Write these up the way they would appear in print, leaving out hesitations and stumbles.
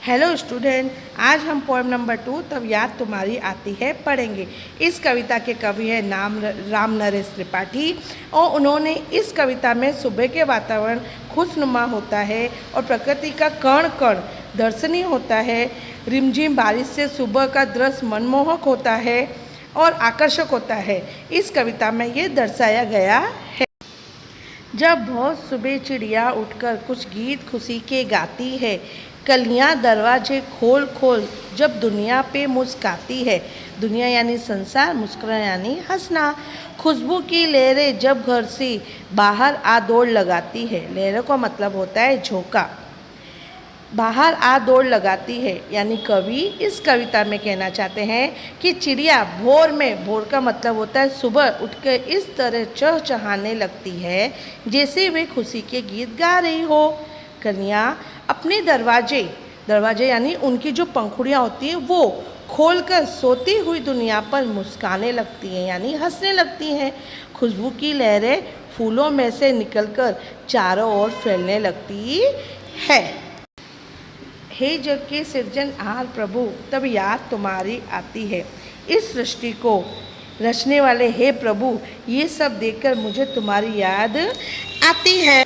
Hello student, आज हम poem number 2 तब याद तुम्हारी आती है पढ़ेंगे। इस कविता के कवि हैं राम नरेश त्रिपाठी और उन्होंने इस कविता में सुबह के वातावरण खुशनुमा होता है और प्रकृति का कण कण दर्शनीय होता है। रिमझिम बारिश से सुबह का दृश्य मनमोहक होता है और आकर्षक होता है। इस कविता में ये दर्शाया गया है। जब बहुत सुबह चिड़िया उठकर कुछ गीत खुशी के गाती है, कलियां दरवाजे खोल खोल जब दुनिया पे मुस्काती है। दुनिया यानी संसार, मुस्कुराना यानी हंसना। खुशबू की लहरें जब घर से बाहर आ दौड़ लगाती है। लहरों का मतलब होता है झोंका। बाहर आ दौड़ लगाती है यानी कवि इस कविता में कहना चाहते हैं कि चिड़िया भोर में, भोर का मतलब होता है सुबह, उठकर इस तरह चहचहाने लगती है जैसे वे खुशी के गीत गा रही हो। कलियां अपने दरवाजे यानी उनकी जो पंखुड़ियाँ होती हैं वो खोलकर सोती हुई दुनिया पर मुस्काने लगती हैं यानी हंसने लगती हैं। खुशबू की लहरें फूलों में से निकलकर चारों ओर फैलने लगती है। हे जग के सृजनहार प्रभु, तब याद तुम्हारी आती है। इस सृष्टि को रचने वाले हे प्रभु, ये सब देखकर मुझे तुम्हारी याद आती है।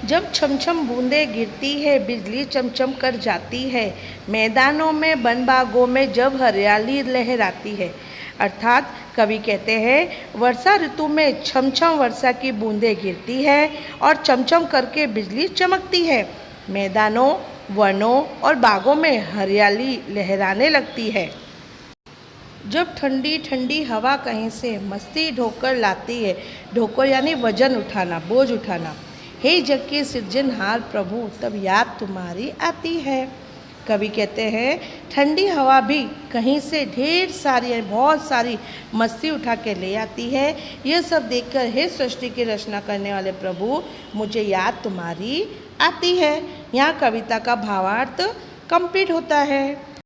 जब छमछम बूंदें गिरती है, बिजली चमचम कर जाती है। मैदानों में, वन बागों में जब हरियाली लहराती है। अर्थात कवि कहते हैं वर्षा ऋतु में छमछम वर्षा की बूंदें गिरती है और चमचम करके बिजली चमकती है। मैदानों, वनों और बागों में हरियाली लहराने लगती है। जब ठंडी ठंडी हवा कहीं से मस्ती ढोकर लाती है। ढोकर यानी वजन उठाना, बोझ उठाना। हे जग के सृजनहार प्रभु, तब याद तुम्हारी आती है। कवि कहते हैं ठंडी हवा भी कहीं से ढेर सारी, बहुत सारी मस्ती उठा के ले आती है। यह सब देखकर हे सृष्टि की रचना करने वाले प्रभु, मुझे याद तुम्हारी आती है। यहाँ कविता का भावार्थ कंप्लीट होता है।